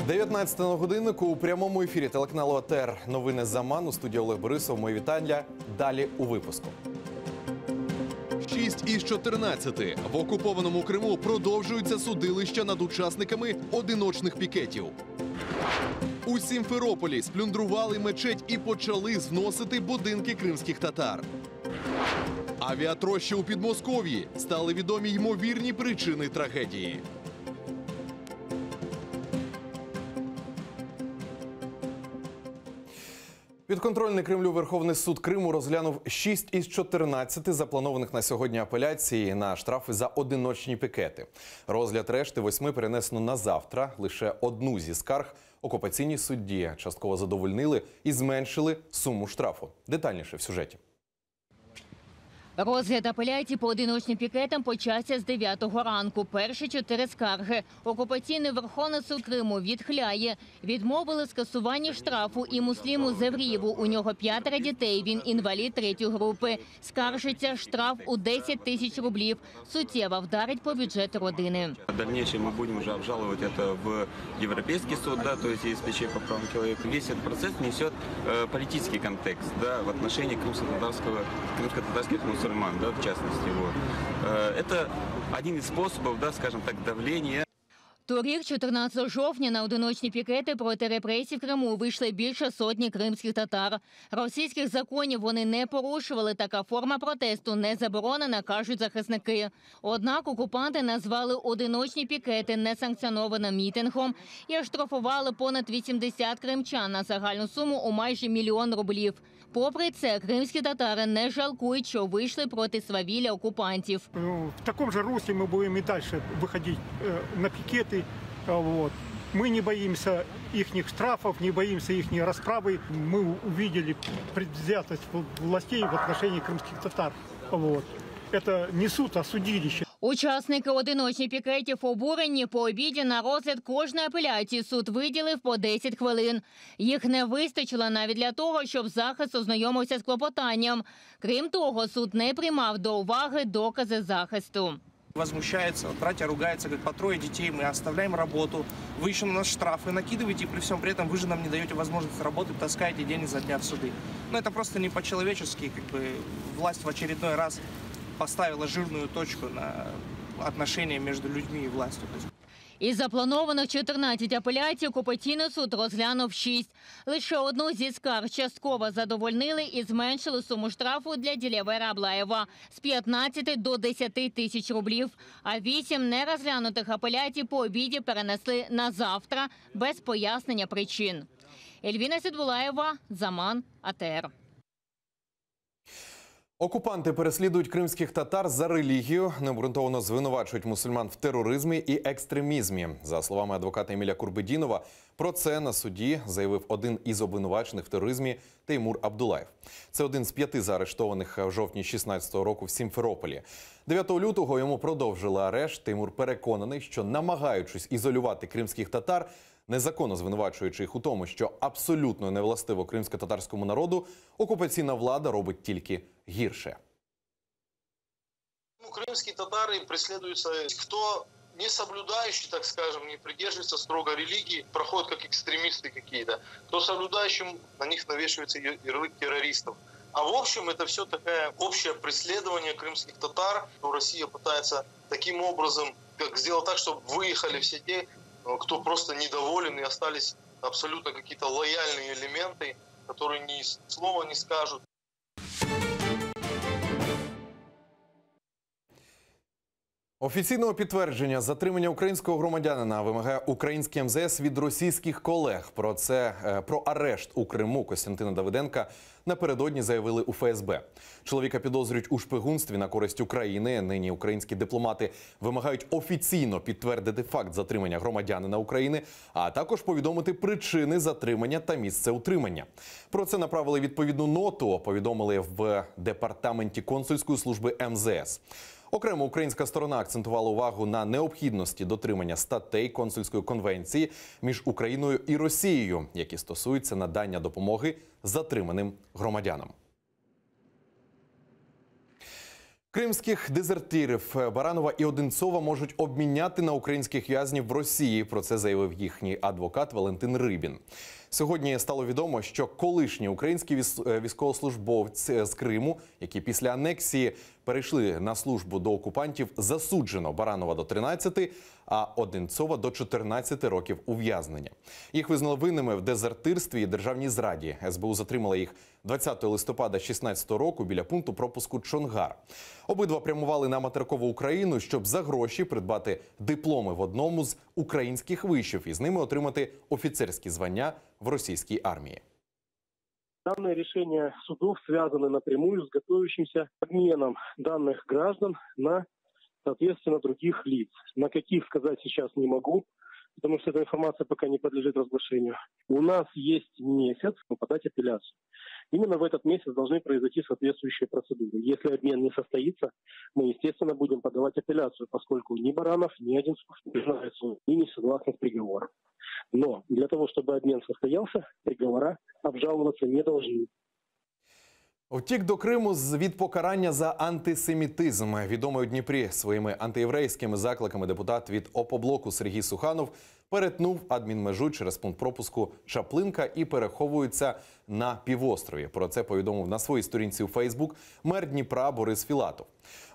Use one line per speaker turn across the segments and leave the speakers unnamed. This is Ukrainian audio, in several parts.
19 на годиннику у прямому ефірі телеканалу АТR. Новини «Заман». У студії Олег Борисов. Мої вітання. Далі у випуску.
6 із 14 в окупованому Криму продовжуються судилища над учасниками одиночних пікетів. У Сімферополі сплюндрували мечеть і почали зносити будинки кримських татар. Авіатроща у Підмосков'ї. Стали відомі ймовірні причини трагедії.
Підконтрольний Кремлю Верховний суд Криму розглянув 6 із 14 запланованих на сьогодні апеляцій на штрафи за одиночні пікети. Розгляд решти 8 перенесено на завтра. Лише одну зі скарг окупаційні судді частково задовольнили і зменшили суму штрафу. Детальніше в сюжеті.
Розгляд апеляцій по одиночним пікетам почався з 9-го ранку. Перші 4 скарги. Окупаційний Верховний суд Криму відхиляє. Відмовили скасуванні штрафу і Мусліму Заврієву. У нього 5 дітей, він інвалід 3-ї групи. Скаржиться, штраф у 10 тисяч рублів. Суттєво вдарить по бюджету родини.
В дальнейшем мы будем уже обжаловать это в Европейский суд, да, то есть ЕСПЧ по правам человека. Весь этот процесс несет политический контекст, да, в отношении крымско-татарских мусульман, да, в частности. Вот. Это один из способов, да, скажем так, давления.
Торік, 14 жовтня, на одиночні пікети проти репресій в Криму вийшли більше сотні кримських татар. Російських законів вони не порушували, така форма протесту не заборонена, кажуть захисники. Однак окупанти назвали одиночні пікети несанкціонованим мітингом і оштрафували понад 80 кримчан на загальну суму у майже 1 мільйон рублів. Попри це, кримські татари не жалкують, що вийшли проти свавілля окупантів.
В такому ж руслі ми будемо і далі виходити на пікети. Вот. Мы не боимся их штрафов, не боимся их расправы. Мы увидели предвзятость властей в отношении крымских татар. Вот. Это не суд, а судилище.
Учасники одиночних пікетів обурені. По обіді на розгляд кожної апеляції суд виділив по 10 хвилин. Їх не вистачило навіть для того, щоб захист ознайомився з клопотанням. Крім того, суд не приймав до уваги докази захисту.
Возмущается, братья ругаются, как по 3 детей, мы оставляем работу, вы еще на нас штрафы накидываете, при всем при этом вы же нам не даете возможность работать, таскаете день изо дня в суды. Но это просто не по-человечески, как бы власть в очередной раз поставила жирную точку на отношения между людьми и властью.
Із запланованих 14 апеляцій окупаційний суд розглянув 6. Лише одну зі скарг частково задовольнили і зменшили суму штрафу для Ділявера Аблаєва з 15 до 10 тисяч рублів. А 8 нерозглянутих апеляцій по обіді перенесли на завтра без пояснення причин. Ельвіна Сідбулаєва, Заман, АТР.
Окупанти переслідують кримських татар за релігію, необґрунтовано звинувачують мусульман в тероризмі і екстремізмі. За словами адвоката Еміля Курбедінова, про це на суді заявив один із обвинувачених в тероризмі Теймур Абдулаєв. Це один з 5 заарештованих в жовтні 2016 року в Сімферополі. 9 лютого йому продовжили арешт. Теймур переконаний, що намагаючись ізолювати кримських татар, незаконно звинувачуючи їх у тому, що абсолютно невластиво кримсько-татарському народу, окупаційна влада робить тільки гірше.
Крымские татары преследуются, кто не соблюдающий, так скажем, не придерживается строго религии, проходят как экстремисты какие-то, кто соблюдающим, на них навешивается ярлык террористов. А в общем, это все такое общее преследование крымских татар. Россия пытается таким образом сделать так, чтобы выехали все те, кто просто недоволен, и остались абсолютно какие-то лояльные элементы, которые ни слова не скажут.
Офіційного підтвердження затримання українського громадянина вимагає український МЗС від російських колег. Про арешт у Криму Костянтина Давиденка напередодні заявили у ФСБ. Чоловіка підозрюють у шпигунстві на користь України. Нині українські дипломати вимагають офіційно підтвердити факт затримання громадянина України, а також повідомити причини затримання та місце утримання. Про це направили відповідну ноту, повідомили в департаменті консульської служби МЗС. Окремо українська сторона акцентувала увагу на необхідності дотримання статей консульської конвенції між Україною і Росією, які стосуються надання допомоги затриманим громадянам. Кримських дезертирів Баранова і Одинцова можуть обміняти на українських в'язнів в Росії. Про це заявив їхній адвокат Валентин Рибін. Сьогодні стало відомо, що колишні українські військовослужбовці з Криму, які після анексії перейшли на службу до окупантів, засуджено Баранова до 13, а Одинцова до 14 років ув'язнення. Їх визнали винними в дезертирстві і державній зраді. СБУ затримала їх 20 листопада 2016 року біля пункту пропуску Чонгар. Обидва прямували на материкову Україну, щоб за гроші придбати дипломи в одному з українських вишів і з ними отримати офіцерські звання в російській армії.
Данные решения судов связаны напрямую с готовящимся обменом данных граждан на, соответственно, других лиц. На каких сказать сейчас не могу, потому что эта информация пока не подлежит разглашению. У нас есть месяц подать апелляцию. Именно в этот месяц должны произойти соответствующие процедуры. Если обмен не состоится, мы, естественно, будем подавать апелляцию, поскольку ни Баранов, ни Одинцов не признаются и не согласны с приговором. Но для того, чтобы обмен состоялся, приговора обжаловаться не должны.
Втік до Криму від покарання за антисемітизм. Відомий у Дніпрі своїми антиєврейськими закликами депутат від ОПОБЛОКу Сергій Суханов перетнув адмінмежу через пункт пропуску Чаплинка і переховується на півострові. Про це повідомив на своїй сторінці у Фейсбук мер Дніпра Борис Філатов.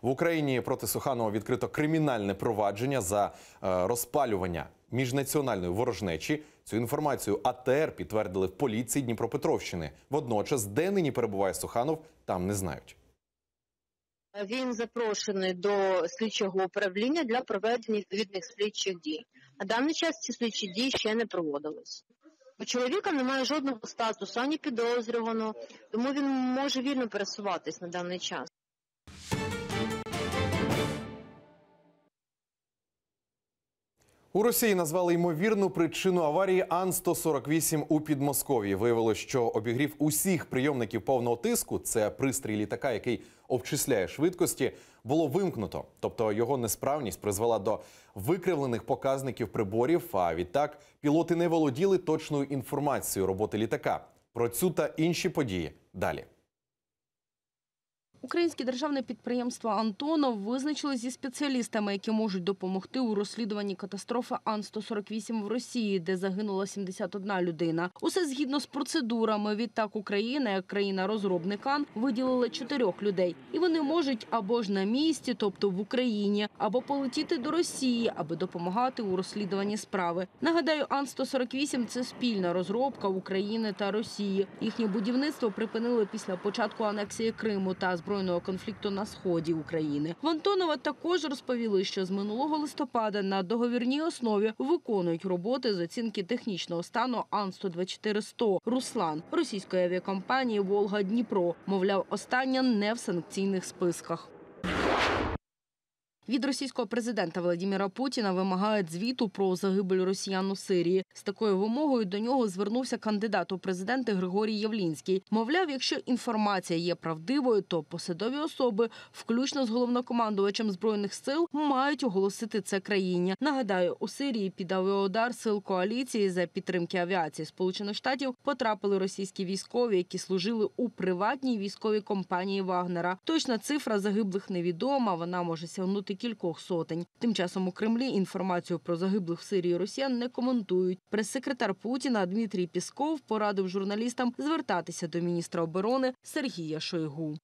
В Україні проти Суханова відкрито кримінальне провадження за розпалювання міжнаціональної ворожнечі. Цю інформацію АТР підтвердили в поліції Дніпропетровщини. Водночас, де нині перебуває Суханов, там не знають.
Він запрошений до слідчого управління для проведення відповідних слідчих дій. На даний час ці слідчі дії ще не проводились. У чоловіка немає жодного статусу, ані підозрюваного, тому він може вільно пересуватись на даний час.
У Росії назвали ймовірну причину аварії Ан-148 у Підмосков'ї. Виявилось, що обігрів усіх прийомників повного тиску, це пристрій літака, який обчисляє швидкості, було вимкнуто. Тобто його несправність призвела до викривлених показників приборів, а відтак пілоти не володіли точною інформацією роботи літака. Про цю та інші події далі.
Українське державне підприємство «Антонов» визначили зі спеціалістами, які можуть допомогти у розслідуванні катастрофи Ан-148 в Росії, де загинула 71 людина. Усе згідно з процедурами. Відтак Україна, як країна-розробник Ан, виділила 4 людей. І вони можуть або ж на місці, тобто в Україні, або полетіти до Росії, аби допомагати у розслідуванні справи. Нагадаю, Ан-148 – це спільна розробка України та Росії. Їхнє будівництво припинили після початку анексії Криму та збройного конфлікту на сході України. В Антонова також розповіли, що з минулого листопада на договірній основі виконують роботи з оцінки технічного стану Ан-124-100 «Руслан» російської авіакомпанії «Волга-Дніпро». Мовляв, остання не в санкційних списках. Від російського президента Владимира Путіна вимагають звіту про загибель росіян у Сирії. З такою вимогою до нього звернувся кандидат у президенти Григорій Явлінський. Мовляв, якщо інформація є правдивою, то посадові особи, включно з головнокомандувачем Збройних сил, мають оголосити це країні. Нагадаю, у Сирії під авіаудар сил коаліції за підтримки авіації Сполучених Штатів потрапили російські військові, які служили у приватній військовій компанії Вагнера. Точна цифра загиблих невідома, вона може сягнути кількох сотень. Тим часом у Кремлі інформацію про загиблих в Сирії росіян не коментують. Прес-секретар Путіна Дмитрій Пісков порадив журналістам звертатися до міністра оборони Сергія Шойгу.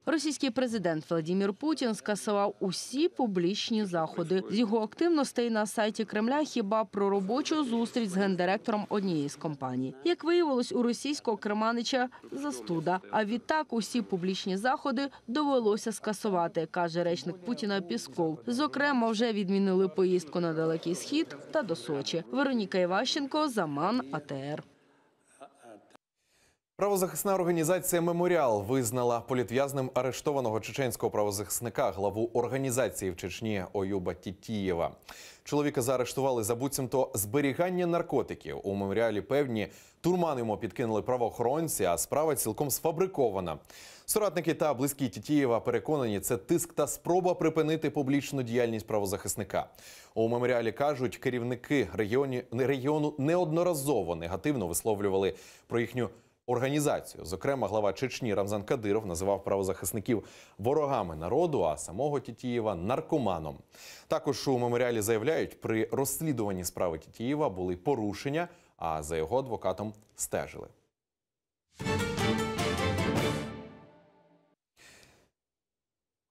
Російський президент Владимир Путін скасував усі публічні заходи. З його активностей на сайті Кремля хіба про робочу зустріч з гендиректором однієї з компаній. Як виявилось, у російського керманича застуда. А відтак усі публічні заходи довелося скасувати, каже речник Путіна Пісков. Зокрема, вже відмінили поїздку на Далекий Схід та до Сочі. Вероніка Іващенко, Заман, АТР.
Правозахисна організація «Меморіал» визнала політв'язним арештованого чеченського правозахисника, главу організації в Чечні Оюба Тітієва. Чоловіка заарештували за буцімто зберігання наркотиків. У «Меморіалі» певні, турман йому підкинули правоохоронці, а справа цілком сфабрикована. Соратники та близькі Тітієва переконані, це тиск та спроба припинити публічну діяльність правозахисника. У «Меморіалі» кажуть, керівники регіону неодноразово негативно висловлювали про їхню організацію. Зокрема, глава Чечні Рамзан Кадиров називав правозахисників ворогами народу, а самого Тітієва – наркоманом. Також у меморіалі заявляють, при розслідуванні справи Тітієва були порушення, а за його адвокатом стежили.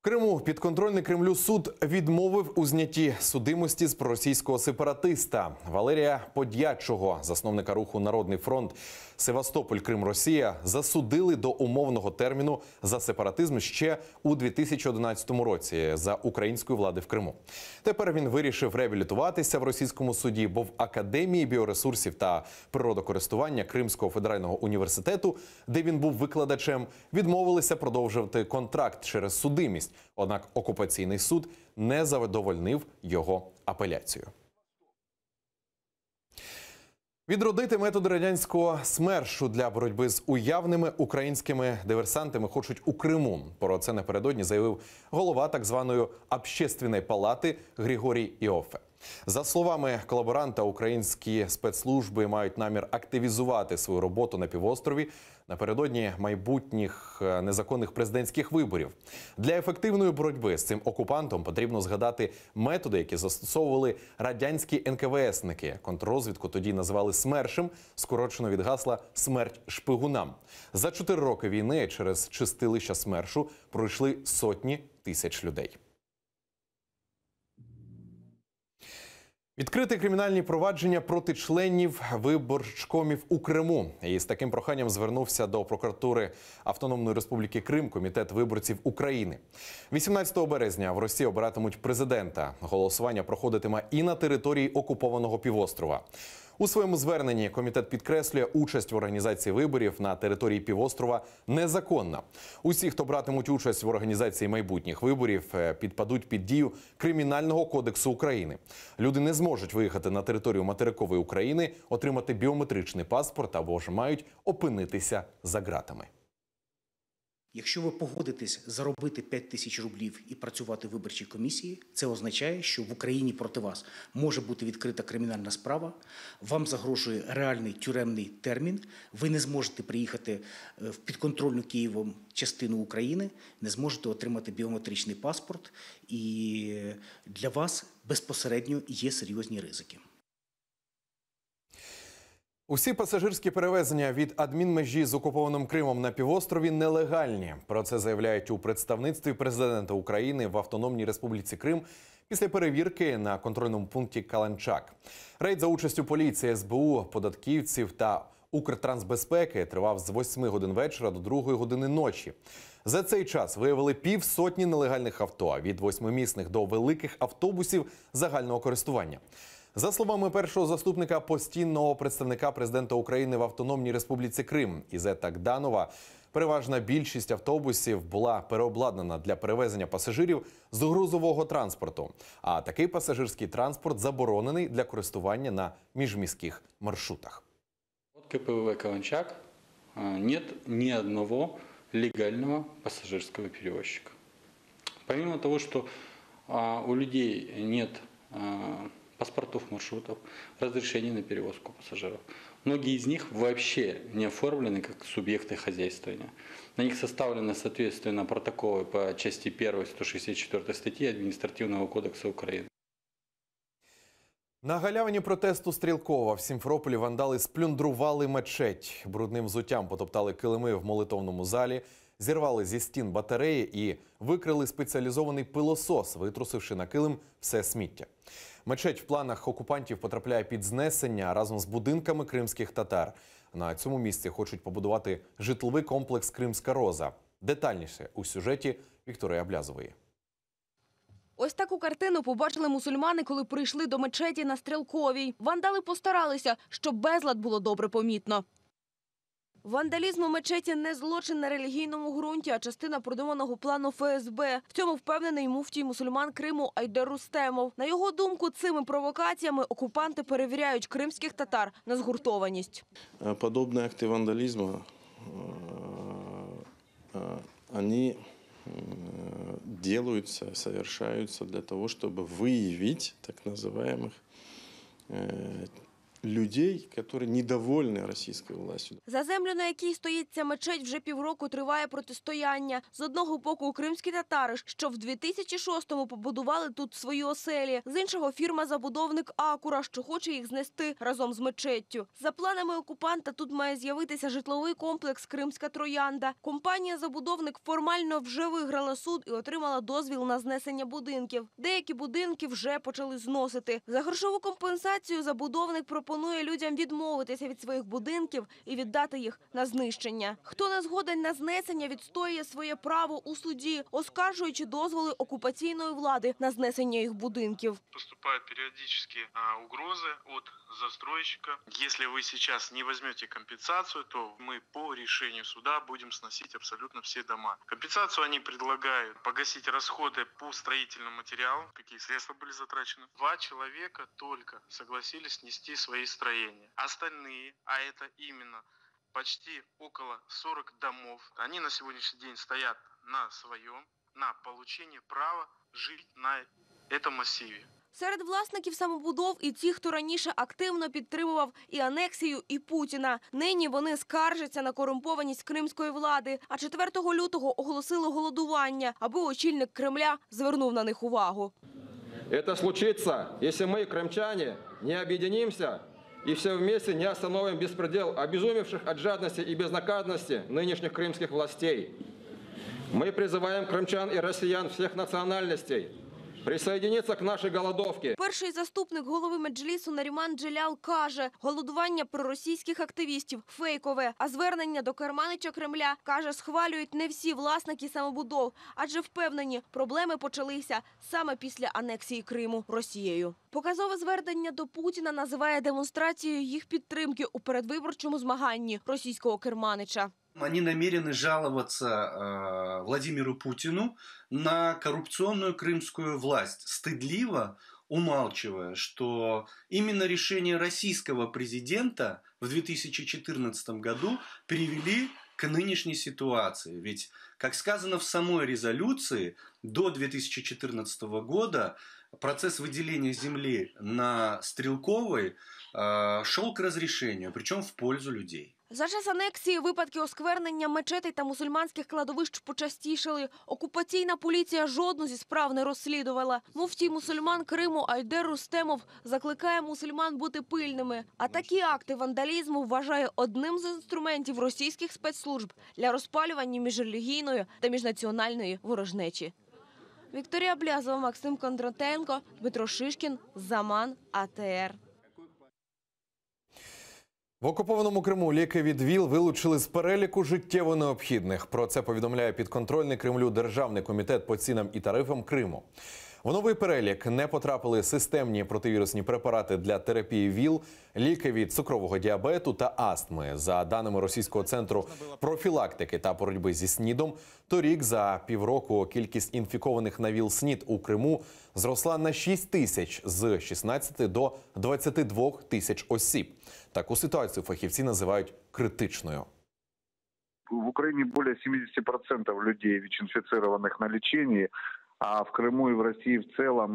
В Криму підконтрольний Кремлю суд відмовив у знятті судимості з проросійського сепаратиста Валерія Под'ячого, засновника руху «Народний фронт». Севастополь, Крим, Росія засудили до умовного терміну за сепаратизм ще у 2011 році за української влади в Криму. Тепер він вирішив реабілітуватися в російському суді, бо в Академії біоресурсів та природокористування Кримського федерального університету, де він був викладачем, відмовилися продовжувати контракт через судимість. Однак окупаційний суд не задовольнив його апеляцію. Відродити методи радянського СМЕРШу для боротьби з уявними українськими диверсантами хочуть у Криму. Про це напередодні заявив голова так званої «Общественної палати» Григорій Іоффе. За словами колаборанта, українські спецслужби мають намір активізувати свою роботу на півострові напередодні майбутніх незаконних президентських виборів. Для ефективної боротьби з цим окупантом потрібно згадати методи, які застосовували радянські НКВСники. Контррозвідку тоді називали СМЕРШем, скорочено від гасла «Смерть шпигунам». За 4 роки війни через чистилища СМЕРШу пройшли сотні тисяч людей. Відкрити кримінальні провадження проти членів виборчкомів у Криму. І з таким проханням звернувся до прокуратури Автономної Республіки Крим Комітет виборців України. 18 березня в Росії обиратимуть президента. Голосування проходитиме і на території окупованого півострова. У своєму зверненні комітет підкреслює, участь в організації виборів на території півострова незаконна. Усі, хто братимуть участь в організації майбутніх виборів, підпадуть під дію Кримінального кодексу України. Люди не зможуть виїхати на територію материкової України, отримати біометричний паспорт або ж мають опинитися за ґратами.
Якщо ви погодитесь заробити 5 тисяч рублів і працювати в виборчій комісії, це означає, що в Україні проти вас може бути відкрита кримінальна справа, вам загрожує реальний тюремний термін, ви не зможете приїхати в підконтрольну Києвом частину України, не зможете отримати біометричний паспорт, і для вас безпосередньо є серйозні ризики.
Усі пасажирські перевезення від адмінмежі з окупованим Кримом на півострові нелегальні. Про це заявляють у представництві президента України в Автономній Республіці Крим після перевірки на контрольному пункті Каланчак. Рейд за участю поліції, СБУ, податківців та Укртрансбезпеки тривав з 8 годин вечора до 2 години ночі. За цей час виявили півсотні нелегальних авто, від 8-місних до великих автобусів загального користування. За словами першого заступника постійного представника президента України в Автономній Республіці Крим Ізета Гданова, переважна більшість автобусів була переобладнана для перевезення пасажирів з грузового транспорту. А такий пасажирський транспорт заборонений для користування на міжміських маршрутах.
От КПВВ «Каланчак» нет ни одного легального пассажирского перевозчика. Помимо того, что у людей нет паспортов маршрутов, разрешений на перевозку пассажиров. Многие из них вообще не оформлены как субъекты хозяйствования. На них составлены, соответственно, протоколы по части 1 164 статьи Административного кодекса Украины.
На галявині протесту Стрілкова в Сімферополі вандали сплюндрували мечеть. Брудним взуттям потоптали килими в молитовному залі, зірвали зі стін батареї і викрили спеціалізований пилосос, витрусивши на килим все сміття. Мечеть в планах окупантів потрапляє під знесення разом з будинками кримських татар. На цьому місці хочуть побудувати житловий комплекс «Кримська Роза». Детальніше у сюжеті Вікторії Аблязової.
Ось таку картину побачили мусульмани, коли прийшли до мечеті на Стрілковій. Вандали постаралися, щоб безлад було добре помітно. Вандалізм у мечеті не злочин на релігійному ґрунті, а частина продуманого плану ФСБ. В цьому впевнений муфтій мусульман Криму Айдер Рустемов. На його думку, цими провокаціями окупанти перевіряють кримських татар на згуртованість.
Подобні акти вандалізму, вони делаются, совершаются для того, чтобы выявить так называемых людей, которые недовольны российской властью.
За землю, на якій стоїть ця мечеть, вже півроку триває протистояння. З одного боку кримські татари, що в 2006-му побудували тут свої оселі. З іншого фірма-забудовник Акура, що хоче їх знести разом з мечеттю. За планами окупанта тут має з'явитися житловий комплекс «Кримська Троянда». Компанія-забудовник формально вже виграла суд і отримала дозвіл на знесення будинків. Деякі будинки вже почали зносити. За грошову компенсацію забудовник пропонує людям відмовитися від своїх будинків і віддати їх на знищення. Хто не згоден на знесення, відстоює своє право у суді, оскаржуючи дозволи окупаційної влади на знесення їх будинків.
Поступають періодично угрози від застройщика. Якщо ви зараз не візьмете компенсацію, то ми по рішенню суда будемо зносити абсолютно всі дома. Компенсацію вони пропонують погасити розходи по строительному матеріалу, які средства були затрачені. 2 чоловіка тільки согласились снести свої строения. Остальные, а это именно почти около 40 домов, они на сегодняшний день стоят на своем, на получении права жить на этом массиве.
Серед власників самобудов і ті, хто раніше активно підтримував і анексію, і Путіна. Нині вони скаржаться на корумпованість кримської влади, а 4 лютого оголосили голодування, аби очільник Кремля звернув на них увагу.
Это случится, если мы, крымчане, не объединимся и все вместе не остановим беспредел обезумевших от жадности и безнаказанности нынешних крымских властей. Мы призываем крымчан и россиян всех национальностей присоединиться к нашій голодовці.
Перший заступник голови Меджлісу Наріман Джелял каже, голодування проросійських активістів – фейкове, а звернення до керманича Кремля, каже, схвалюють не всі власники самобудов, адже впевнені, проблеми почалися саме після анексії Криму Росією. Показове звернення до Путіна називає демонстрацією їх підтримки у передвиборчому змаганні російського керманича.
Они намерены жаловаться Владимиру Путину на коррупционную крымскую власть, стыдливо умалчивая, что именно решение российского президента в 2014 году привели к нынешней ситуации. Ведь, как сказано в самой резолюции, до 2014 года процесс выделения земли на Стрелковой шел к разрешению, причем в пользу людей.
За час анексії випадки осквернення мечетей та мусульманських кладовищ почастішали. Окупаційна поліція жодну зі справ не розслідувала. Муфтій мусульман Криму Айдер Рустемов закликає мусульман бути пильними. А такі акти вандалізму вважає одним з інструментів російських спецслужб для розпалювання міжрелігійної та міжнаціональної ворожнечі. Вікторія Блязова, Максим Кондратенко, Дмитро Шишкін, Заман, АТР.
В окупованому Криму ліки від ВІЛ вилучили з переліку життєво необхідних. Про це повідомляє підконтрольний Кремлю Державний комітет по цінам і тарифам Криму. В новий перелік не потрапили системні противірусні препарати для терапії ВІЛ, ліки від цукрового діабету та астми. За даними Російського центру профілактики та боротьби зі СНІДом, торік за півроку кількість інфікованих на ВІЛ-СНІД у Криму зросла на 6 тисяч з 16 до 22 тисяч осіб. Таку ситуацію фахівці називають критичною.
В Украине более 70% людей ВИЧ-инфицированных на лечении, а в Крыму и в России в целом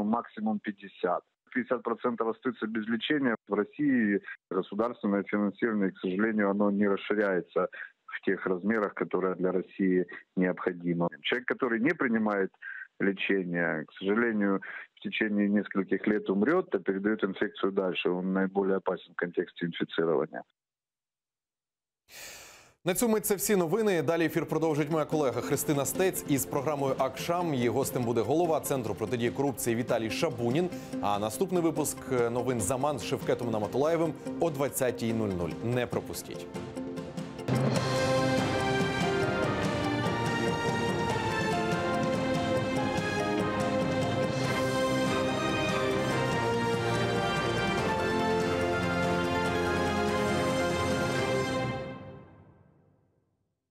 максимум 50%. 50% остаются без лечения. В России государственное финансирование, к сожалению, оно не расширяется в тех размерах, которые для России необходимо. Человек, который не принимает лечение, к сожалению, в течение нескольких лет умрет и передает инфекцию дальше. Он наиболее опасен в контексте инфицирования.
На цю мить це всі новини. Далі ефір продовжить моя колега Христина Стець із програмою «Акшам». Її гостем буде голова Центру протидії корупції Віталій Шабунін. А наступний випуск новин «Заман» з Шевкетом Наматулаєвим о 20:00. Не пропустіть.